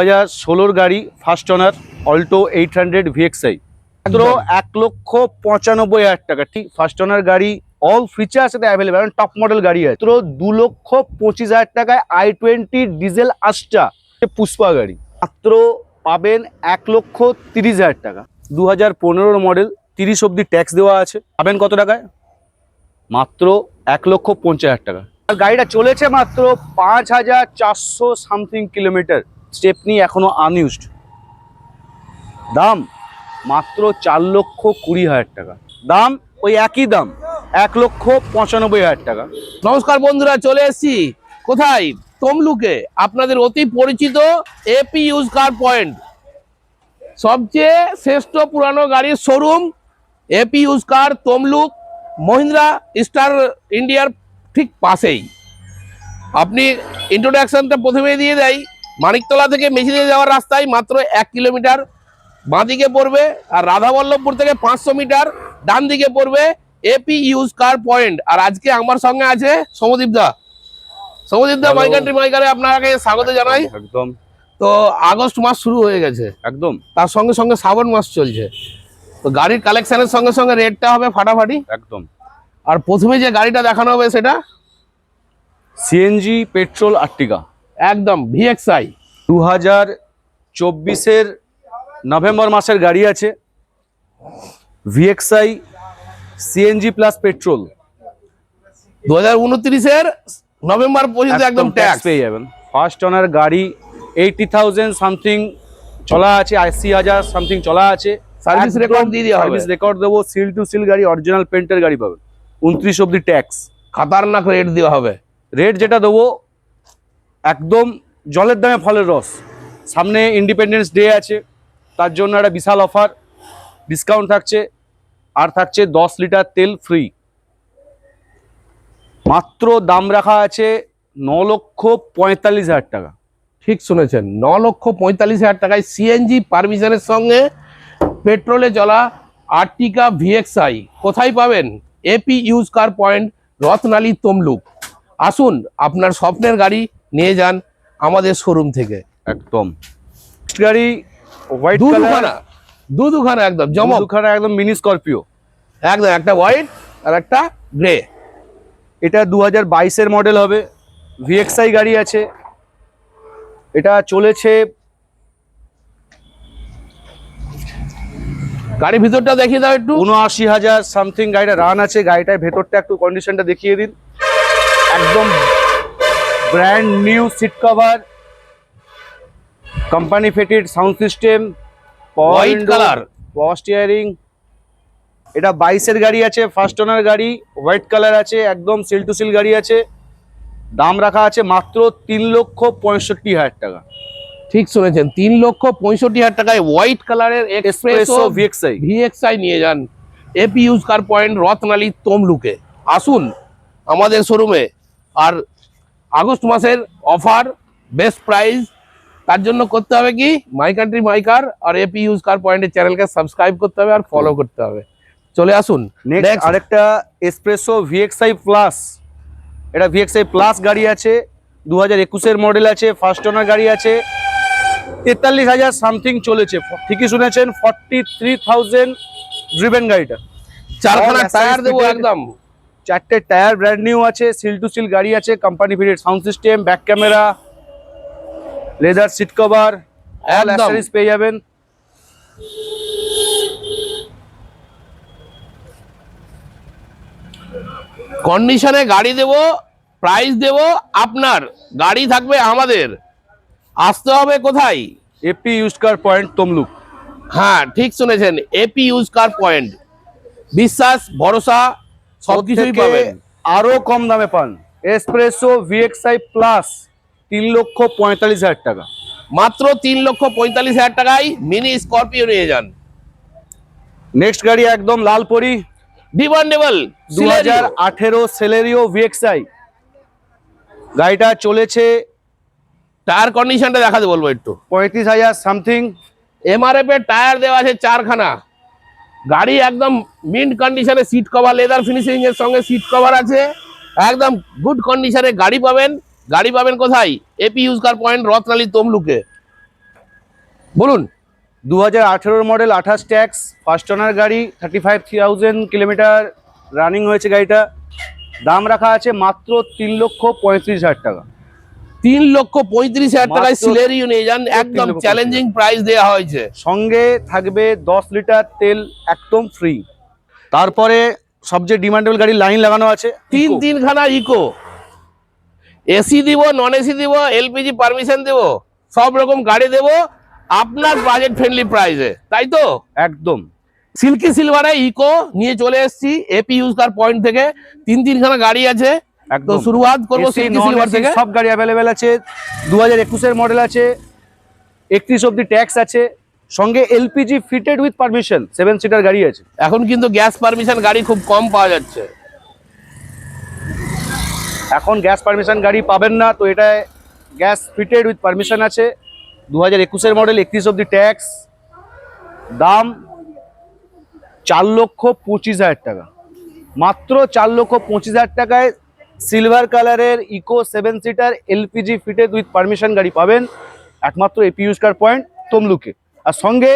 2016 গাড়ি first owner Alto 800 VXI মাত্র 1,95,000 টাকা। ঠিক ফার্স্ট ওনার গাড়ি, অল ফিচার্স এতে অ্যাভেলেবেল, টপ মডেল গাড়ি আছে। মাত্র 2,25,000 টাকায় i20 ডিজেল আস্টা পুষ্পা গাড়ি মাত্র পাবেন 1,30,000 টাকা। 2015 মডেল, 30 অব্দি ট্যাক্স দেওয়া আছে। পাবেন কত টাকায়? মাত্র 1,50,000 টাকা। আর গাড়িটা চলেছে মাত্র 5,400 সামথিং কিলোমিটার, স্টেপনি এখনো আনইউজড। দাম মাত্র 4,20,000 টাকা। দাম ওই একই দাম, 1,95,000 টাকা। নমস্কার বন্ধুরা, চলে এসেছি কোথায়? তমলুকে আপনাদের অতি পরিচিত এপি ইউজ কার পয়েন্ট, সবচেয়ে শ্রেষ্ঠ পুরানো গাড়ির showroom AP use car, Tamluk Mahindra star ইন্ডিয়ার ঠিক পাশেই। আপনি ইন্ট্রোডাকশনটা প্রথমে দিয়ে দেয়, মানিকতলা থেকে মেশিনে যাওয়ার রাস্তায় মাত্র 1 কিলোমিটার বাঁদিকে পড়বে, আর রাধাবল্লভপুর থেকে 500 মিটার ডান দিকে পড়বে এপি ইউজ কার পয়েন্ট। আর আজকে আমার সঙ্গে আছে সমদীপ দা। মাই কান্ট্রি মাই কারে আপনাকে স্বাগত জানাই। একদম। তো আগস্ট মাস শুরু হয়ে গেছে, একদম, তার সঙ্গে সঙ্গে শ্রাবণ মাস চলছে, তো গাড়ির কালেকশনের সঙ্গে সঙ্গে রেটটা হবে ফাটাফাটি। একদম। আর প্রথমে যে গাড়িটা দেখানো হবে সেটা সিএনজি পেট্রোল আর্টিকা, একদম ভিএক্সআই 2024-এর নভেম্বর মাসের গাড়ি আছে। ভিএক্সআই সিএনজি প্লাস পেট্রোল 2029-এর নভেম্বর পর্যন্ত একদম ট্যাক্স পেয়ে যাবেন। ফার্স্ট ওনার গাড়ি, 80,000 সামথিং চলা আছে, 80,000 সামথিং চলা আছে। সার্ভিস রেকর্ড দিয়ে দেওয়া হবে। সার্ভিস রেকর্ড দেবো, সিল টু সিল গাড়ি, অরিজিনাল পেন্টের গাড়ি পাবেন। 29 অব্দি ট্যাক্স, খাতারনাক রেট দেওয়া হবে। রেট যেটা দেবো একদম জলের দামে ফলের রস। সামনে ইন্ডিপেন্ডেন্স ডে আছে, তার জন্য একটা বিশাল অফার, ডিসকাউন্ট থাকছে, আর থাকছে 10 লিটার তেল ফ্রি। মাত্র দাম রাখা আছে 9,45,000 টাকা। ঠিক শুনেছেন, 9,45,000 টাকায় সিএনজি পারমিশনের সঙ্গে পেট্রোলে চলা আর্টিকা ভিএক্সআই। কোথায় পাবেন? AP use car point, Ratnali, Tamluk. আসুন, আপনার স্বপ্নের গাড়ি নিয়ে যান আমাদের শোরুম থেকে। একদম গাড়ি হোয়াইট দুখানা একদম জমক, দুখানা একদম মিনি স্করপিও, একদম একটা হোয়াইট আর একটা গ্রে। এটা 2022-এর মডেল হবে, ভিএক্সআই গাড়ি আছে। এটা চলেছে, গাড়ির ভিতরটা দেখিয়ে দাও একটু। 79,000 সামথিং গাড়িটা রান আছে। গাড়িটার ভেতরটা একটু কন্ডিশনটা দেখিয়ে দিন। একদম brand new seat cover, company fitted sound system, white colour, power steering. এটা 22-এর গাড়ি আছে, ফার্স্ট ওনার গাড়ি, হোয়াইট কালার আছে, একদম সিল টু সিল গাড়ি আছে। দাম রাখা আছে মাত্র 3,65,000 টাকা। ঠিক শুনেছেন, 3,65,000 টাকায় হোয়াইট কালারের এক্সপ্রেসো ভিএক্সআই নিয়ে যান AP use car point, Ratnali, তমলুকে। আসুন আমাদের শোরুমে। আর আগস্ট মাসের অফার, বেস্ট প্রাইস, তার জন্য করতে হবে কি? মাই কান্ট্রি মাই কার আর এপি ইউজ কার পয়েন্টের চ্যানেলকে সাবস্ক্রাইব করতে হবে আর ফলো করতে হবে। চলে আসুন। নেক্সট আরেকটা এসপ্রেসো ভিএক্সআই প্লাস। এটা ভিএক্সআই প্লাস গাড়ি আছে, 2021-এর মডেল আছে, ফার্স্ট ওনার গাড়ি আছে। 43,000 সামথিং চলেছে। ঠিকই শুনেছেন, 43,000 ড্রিভেন গাড়িটা। 4খানা টায়ার দেবো একদম, 4টে টায়ার ব্র্যান্ড নিউ আছে, সিল টু সিল গাড়ি আছে, company fitted sound system, back camera, leather seat cover, all accessories পেয়ে যাবেন। কন্ডিশনে গাড়ি দেব, প্রাইস দেব আপনার, গাড়ি থাকবে আমাদের। আসতে হবে কোথায়? AP use car point, Tamluk. হ্যাঁ, ঠিক শুনেছেন, এপি ইউজ কার পয়েন্ট। বিশ্বাস, ভরসা সবকিছুই পাবেন, আরো কম দামে পান। এসপ্রেসো ভিএক্সআই প্লাস 3,45,000 টাকা। মাত্র 3,45,000 টাকায় মিনি স্করপিও নিয়ে যান। নেক্সট গাড়ি একদম লালপরি, ডিমান্ডেবল 2018 সেলেরিও ভিএক্সআই। গাড়িটা চলেছে, টায়ার কন্ডিশনটা দেখাতে বলবো একটু। 35,000 সামথিং। এমআরএফ এর টায়ার দেওয়া আছে 4খানা। গাড়ি একদম মিন্ট কন্ডিশনে, সিট কভার লেদার ফিনিশিং এর সঙ্গে সিট কভার আছে, একদম গুড কন্ডিশনে গাড়ি পাবেন। গাড়ি পাবেন কোথায়? AP use car point, Ratnali, তমলুকে। বলুন। 2018 মডেল, 28 ট্যাক্স, ফার্স্ট ওনার গাড়ি, 35,000 কিলোমিটার রানিং হয়েছে গাড়িটা। দাম রাখা আছে মাত্র 3,35,000 টাকা। 3,35,000 টাকায় মাত্র সিলেরিও নিয়ে যান, একদম 3,35,000 চ্যালেঞ্জিং প্রাইস দেওয়া হয়েছে। সঙ্গে থাকবে 10 লিটার তেল একদম ফ্রি। তারপরে সবচেয়ে ডিমান্ডেবল গাড়ি লাইন লাগানো আছে তিন Eco। খানা ইকো, এসি দিব, নন এসি দিব, এলপিজি পারমিশন দেব, সব রকম গাড়ি দেব আপনার বাজেট ফ্রেন্ডলি প্রাইসে, তাই তো? একদম সিল্কি সিলভারে ইকো নিয়ে চলে এসেছি এপি ইউজ কার পয়েন্ট থেকে। তিন খানা গাড়ি আছে, তো একদম শুরুয়াত করবো AC, silky non silver AC থেকে। সব গাড়ি অ্যাভেলেবেল আছে। 2021 মডেল আছে, 31 অব্দি ট্যাক্স আছে, সঙ্গে LPG fitted with permission, 7 seater গাড়ি আছে। এখন কিন্তু গ্যাস পারমিশন গাড়ি খুব কম পাওয়া যাচ্ছে। এখন গ্যাস পারমিশন গাড়ি পাবেন না, তো এটা গ্যাস ফিটেড উইথ পারমিশন আছে। 2021 মডেল, 31 অব্দি ট্যাক্স। দাম 4,25,000 টাকা, মাত্র 4,25,000 টাকায় সিলভার কালারের Eeco 7 seater LPG fitted with permission গাড়ি পাবেন একমাত্র এপি ইউজ কার পয়েন্ট তমলুকে। আর সঙ্গে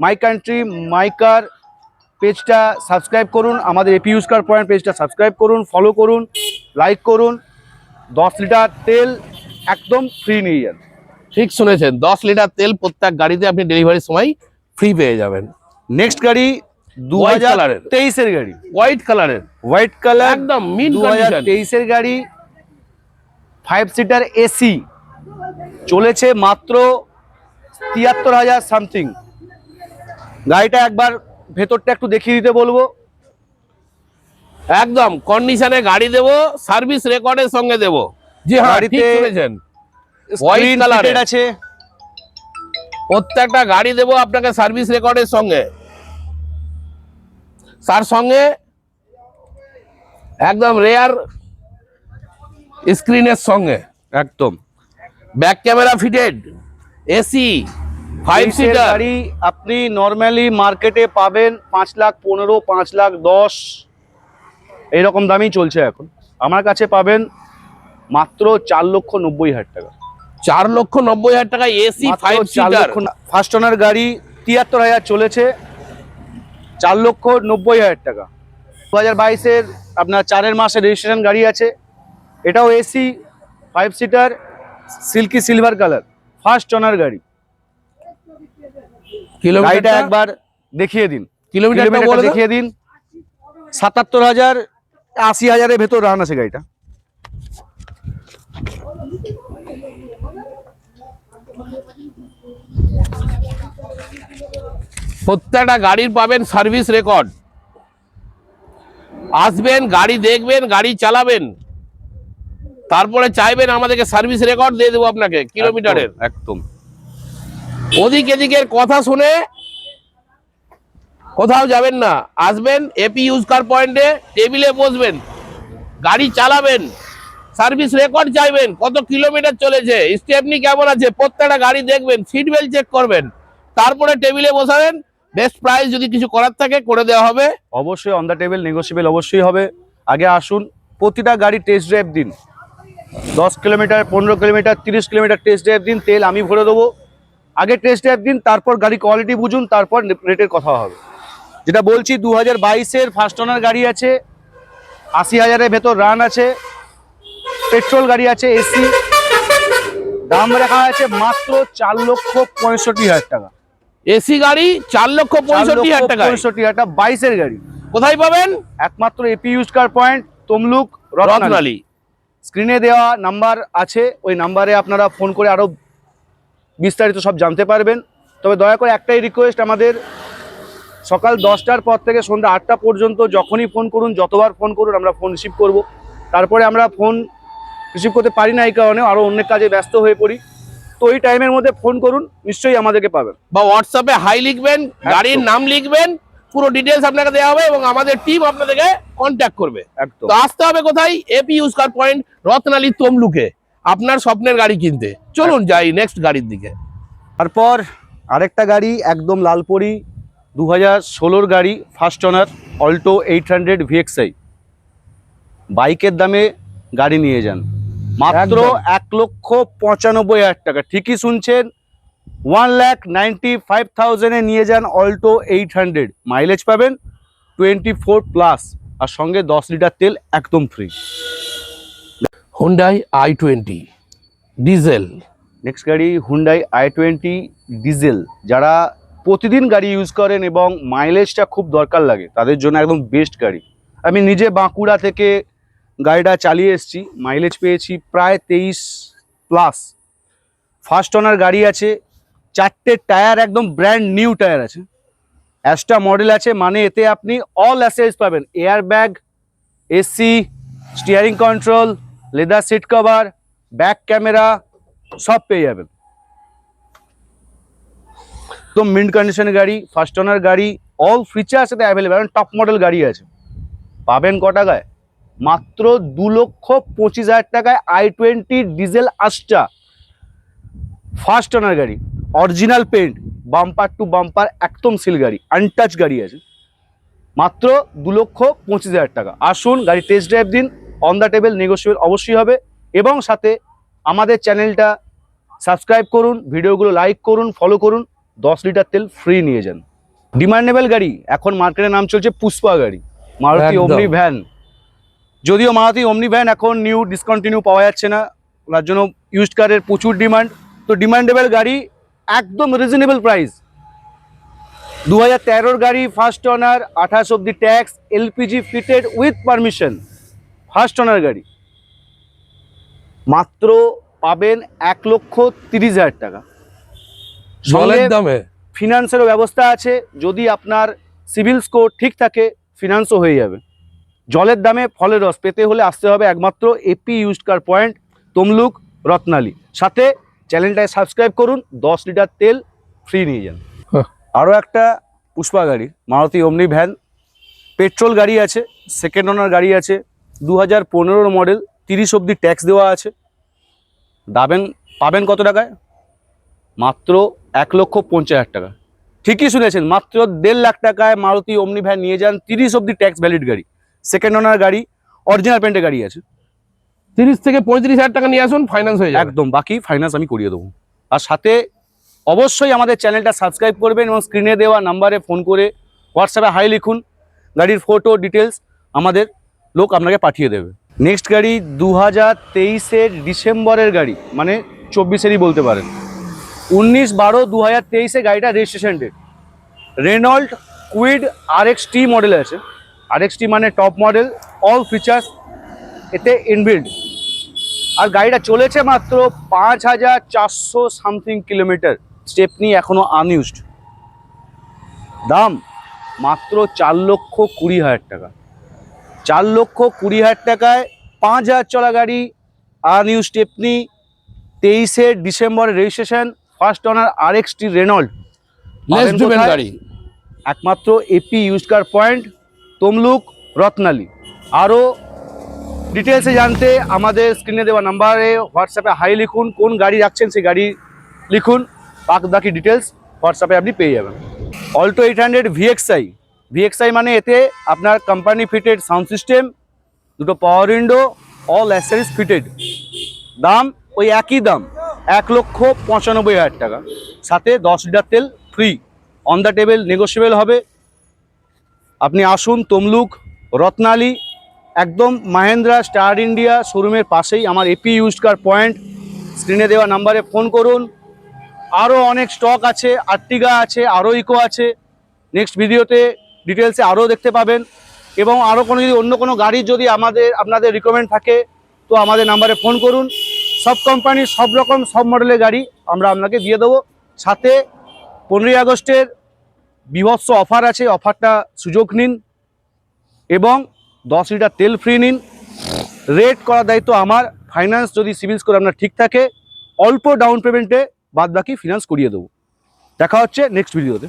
মাই কান্ট্রি মাই কার পেজটা সাবস্ক্রাইব করুন, আমাদের এপি ইউজ কার পয়েন্ট পেজটা সাবস্ক্রাইব করুন, ফলো করুন, লাইক করুন। 10 লিটার তেল একদম ফ্রি নিয়ে যান। ঠিক শুনেছেন, 10 লিটার তেল প্রত্যেক গাড়িতে আপনি ডেলিভারির সময় ফ্রি পেয়ে যাবেন। নেক্সট গাড়ি White colour-এর। 2023-এর গাড়ি, হোয়াইট কালারের, হোয়াইট কালার, একদম mint condition। 2023-এর গাড়ি, 5 সিটার এসি, চলেছে মাত্র 73,000 সামথিং। গাড়িটা একবার ভেতরটা একটু দেখিয়ে দিতে বলবো। একদম কন্ডিশনে গাড়ি দেবো, সার্ভিস রেকর্ডের সঙ্গে দেবো। জি হ্যাঁ, ঠিক গাড়িতে শুনেছেন, স্ক্রিন হোয়াইট কালারের ফিটেড আছে। প্রত্যেকটা গাড়ি দেবো আপনাকে সার্ভিস রেকর্ডের সঙ্গে, তার সঙ্গে একদম রেয়ার স্ক্রিনের সঙ্গে, একদম ব্যাক ক্যামেরা ফিটেড, এসি, 5 এই সিটার। গাড়ি আপনি নর্মালি মার্কেটে পাবেন 5,15,000, 5,10,000 এইরকম দামেই চলছে এখন। আমার কাছে পাবেন মাত্র 4,90,000 টাকা। 4,90,000 টাকা এসি 5 সিটার। ফার্স্ট ওনার গাড়ি 73,000 চলেছে, 4,90,000 টাকা। 2022-এর আপনার 4 মাসের রেজিস্ট্রেশন গাড়ি আছে, এটাও AC 5 seater silky silver colour, first owner গাড়ি। গাড়িটা কিলোমিটারটা একবার দেখিয়ে দিন, কিলোমিটারটা বলে কিলোমিটারটা দাও। দেখিয়ে দিন। 77,000, 80,000-এর ভেতর রান আছে গাড়িটা। প্রত্যেকটা গাড়ির পাবেন সার্ভিস রেকর্ড। আসবেন, গাড়ি দেখবেন, গাড়ি চালাবেন, তারপরে চাইবেন আমাদেরকে সার্ভিস রেকর্ড দিয়ে দেবো আপনাকে কিলোমিটারের। একদম ওদিক এদিকের কথা শুনে কোথাও যাবেন না, আসবেন এপি ইউজ কার পয়েন্টে, টেবিলে বসবেন, গাড়ি চালাবেন, সার্ভিস রেকর্ড চাইবেন, কত কিলোমিটার চলেছে, স্টেপনি কেমন আছে, প্রত্যেকটা গাড়ি দেখবেন, সিট বেল্ট চেক করবেন, তারপরে টেবিলে বসাবেন। বেস্ট প্রাইস যদি কিছু করার থাকে করে দেওয়া হবে। অবশ্যই অন দ্য টেবিল, নেগোসিয়েবল অবশ্যই হবে। আগে আসুন, প্রতিটা গাড়ি টেস্ট ড্রাইভ দিন। 10 kilometre, 15 kilometre, 30 kilometre test drive দিন, তেল আমি ভরে দেবো। আগে টেস্ট ড্রাইভ দিন, তারপর গাড়ি কোয়ালিটি বুঝুন, তারপর রেটের কথা হবে। যেটা বলছি, 2022-এর ফার্স্ট ওনার গাড়ি আছে, 80,000-এর ভেতর রান আছে, পেট্রোল গাড়ি আছে, এসি। দাম রাখা আছে মাত্র 4,65,000 টাকা। এসি গাড়ি 4,65,000 টাকা। 4,65,000 টাকা, 22-এর গাড়ি। কোথায় পাবেন? একমাত্র AP use car point Tamluk, Ratnali. Ratnali. স্ক্রিনে দেওয়া নাম্বার আছে, ওই নাম্বারে আপনারা ফোন করে আরও বিস্তারিত সব জানতে পারবেন। তবে দয়া করে একটাই রিকোয়েস্ট, আমাদের সকাল 10টার পর থেকে সন্ধ্যা 8টা পর্যন্ত যখনই ফোন করুন, যতবার ফোন করুন, আমরা ফোন রিসিভ করব। তারপরে আমরা ফোন রিসিভ করতে পারি না, এই কারণে আরও অনেক কাজে ব্যস্ত হয়ে পড়ি। তো এই টাইমের মধ্যে ফোন করুন, নিশ্চয়ই আমাদেরকে পাবেন। বা হোয়াটসঅ্যাপে হাই লিখবেন, গাড়ির নাম লিখবেন, পুরো ডিটেলস আপনাকে দেওয়া হবে এবং আমাদের টিম আপনাদেরকে কন্ট্যাক্ট করবে। একদম। তো আসতে হবে কোথায়? AP use car point, Ratnali, তমলুকে, আপনার স্বপ্নের গাড়ি কিনতে। চলুন যাই নেক্সট গাড়ির দিকে। তারপর আরেকটা গাড়ি একদম লালপরি, 2016-র গাড়ি, ফার্স্ট ওনার, অল্টো 800 VXI। বাইকের দামে গাড়ি নিয়ে যান মাত্র একদম। 1,95,000 টাকা। ঠিকই শুনছেন, 1,95,000 নিয়ে যান অল্টো 800, মাইলেজ পাবেন 24+, আর সঙ্গে 10 লিটার তেল একদম free. Hyundai i20 diesel. Next গাড়ি হুন্ডাই i20 ডিজেল। যারা প্রতিদিন গাড়ি ইউজ করেন এবং মাইলেজটা খুব দরকার লাগে তাদের জন্য একদম বেস্ট গাড়ি। আমি নিজে বাঁকুড়া থেকে গাড়িটা চালিয়ে এসেছি, মাইলেজ পেয়েছি প্রায় 23+। ফার্স্ট ওনার গাড়ি আছে, 4টে টায়ার একদম ব্র্যান্ড নিউ টায়ার আছে, অ্যাস্টা মডেল আছে, মানে এতে আপনি অল অ্যাসেসরিজ পাবেন, air bag, AC, steering control, leather seat cover, back camera সব পেয়ে যাবেন। তো মিন্ট কন্ডিশনের গাড়ি, ফার্স্ট ওনার গাড়ি, অল ফিচার্স এতে অ্যাভেলেবেল, টপ মডেল গাড়ি আছে। পাবেন ক টাকায়? মাত্র 2,25,000 টাকায় i20 ডিজেল আস্টা ফার্স্ট ওনার গাড়ি, original paint, bumper to bumper, একদম সিল গাড়ি, আনটাচ গাড়ি আছে, মাত্র 2,25,000 টাকা। আসুন গাড়ি টেস্ট ড্রাইভ দিন, অন দ্য টেবিল নেগোশিয়েবল অবশ্যই হবে, এবং সাথে আমাদের চ্যানেলটা সাবস্ক্রাইব করুন, ভিডিওগুলো লাইক করুন, ফলো করুন, 10 লিটার তেল ফ্রি নিয়ে যান। ডিমান্ডেবল গাড়ি, এখন মার্কেটের নাম চলছে পুষ্পা গাড়ি, মারুতি একদম। ওমনি ভ্যান। যদিও মারুতি ওমনি ভ্যান এখন নিউ ডিসকন্টিনিউ পাওয়া যাচ্ছে না, তার জন্য ইউজড কারের প্রচুর ডিমান্ড। তো ডিমান্ডেবল গাড়ি, একদম রিজনেবল প্রাইস। 2013 গাড়ি, ফার্স্ট ওনার, 28 অব্দি tax, LPG fitted with permission, first owner গাড়ি, মাত্র পাবেন 1,30,000 টাকা। জলের দামে ফিনান্সেরও ব্যবস্থা আছে, যদি আপনার সিভিল স্কোর ঠিক থাকে ফিনান্সও হয়ে যাবে। জলের দামে ফলের রস পেতে হলে আসতে হবে একমাত্র AP used car point, Tamluk, Ratnali. সাথে চ্যানেলটায় সাবস্ক্রাইব করুন, 10 লিটার তেল ফ্রি নিয়ে যান। আরও একটা পুষ্পা গাড়ি, মারুতি ওমনি ভ্যান, পেট্রোল গাড়ি আছে, সেকেন্ড ওনার গাড়ি আছে, 2015 মডেল, 30 অব্দি ট্যাক্স দেওয়া আছে। পাবেন কত টাকায়? মাত্র 1,50,000 টাকা। ঠিকই শুনেছেন, মাত্র 1.5 লাখ টাকায় মারুতি ওমনি ভ্যান নিয়ে যান, 30 অব্দি ট্যাক্স ভ্যালিড গাড়ি, সেকেন্ড ওনার গাড়ি, অরিজিনাল পেন্টের গাড়ি আছে। 30 থেকে 35,000 টাকা নিয়ে আসুন, ফাইন্যান্স হয়ে যাবে একদম, বাকি ফাইন্যান্স আমি করিয়ে দেবো। আর সাথে অবশ্যই আমাদের চ্যানেলটা সাবস্ক্রাইব করবেন এবং স্ক্রিনে দেওয়া নাম্বারে ফোন করে হোয়াটসঅ্যাপে হাই লিখুন, গাড়ির ফটো ডিটেলস আমাদের লোক আপনাকে পাঠিয়ে দেবে। নেক্সট গাড়ি 2023-এর ডিসেম্বরের গাড়ি, মানে 24-এরই বলতে পারেন, 19/12/2023-এ গাড়িটা registration date, Renault Kwid RXT model আছে। RXT মানে টপ মডেল, অল ফিচার্স এতে ইনবিল্ড। আর গাড়িটা চলেছে মাত্র 5,400 সামথিং কিলোমিটার, স্টেপনি এখনো আনইউজড। দাম মাত্র 4,20,000 টাকা। 4,20,000 টাকায় 5,000 চলা গাড়ি, আনইউজ স্টেপনি, 23-এর December registration, first owner RXT Renault. Less driven গাড়ি, একমাত্র AP used car point, Tamluk, Ratnali. আরও ডিটেলসে জানতে আমাদের স্ক্রিনে দেওয়া নাম্বারে হোয়াটসঅ্যাপে হাই লিখুন, কোন গাড়ি রাখছেন সেই গাড়ি লিখুন, বাকি ডিটেলস হোয়াটসঅ্যাপে আপনি পেয়ে যাবেন। অল্টো 800 VXI মানে এতে আপনার কোম্পানি ফিটেড সাউন্ড সিস্টেম, দুটো পাওয়ার উইন্ডো, অল অ্যাক্সেসরিজ ফিটেড। দাম ওই একই দাম, 1,95,000 টাকা, সাথে 10 লিটার তেল free, on the table negotiable হবে। আপনি আসুন, তমলুক, রত্নালী, একদম মাহেন্দ্রা স্টার ইন্ডিয়া শোরুমের পাশেই আমার এপি ইউজড কার পয়েন্ট। স্ক্রিনে দেওয়া নাম্বারে ফোন করুন। আরও অনেক স্টক আছে, আর্টিগা আছে, আরও ইকো আছে, নেক্সট ভিডিওতে ডিটেলসে আরও দেখতে পাবেন। এবং আরও অন্য কোনো গাড়ির যদি আপনাদের রিকমেন্ড থাকে তো আমাদের নাম্বারে ফোন করুন। সব কোম্পানির সব রকম সব মডেলের গাড়ি আমরা আপনাকে দিয়ে দেবো। সাথে 15ই আগস্টের বীভৎস অফার আছে, অফারটা সুযোগ নিন এবং 10 লিটার তেল ফ্রি নিন। রেট করার দায়িত্ব আমার, ফাইন্যান্স যদি সিভিল স্কোর আপনার ঠিক থাকে অল্প ডাউন পেমেন্টে বাদ বাকি ফিনান্স করিয়ে দেবো। দেখা হচ্ছে নেক্সট ভিডিওতে।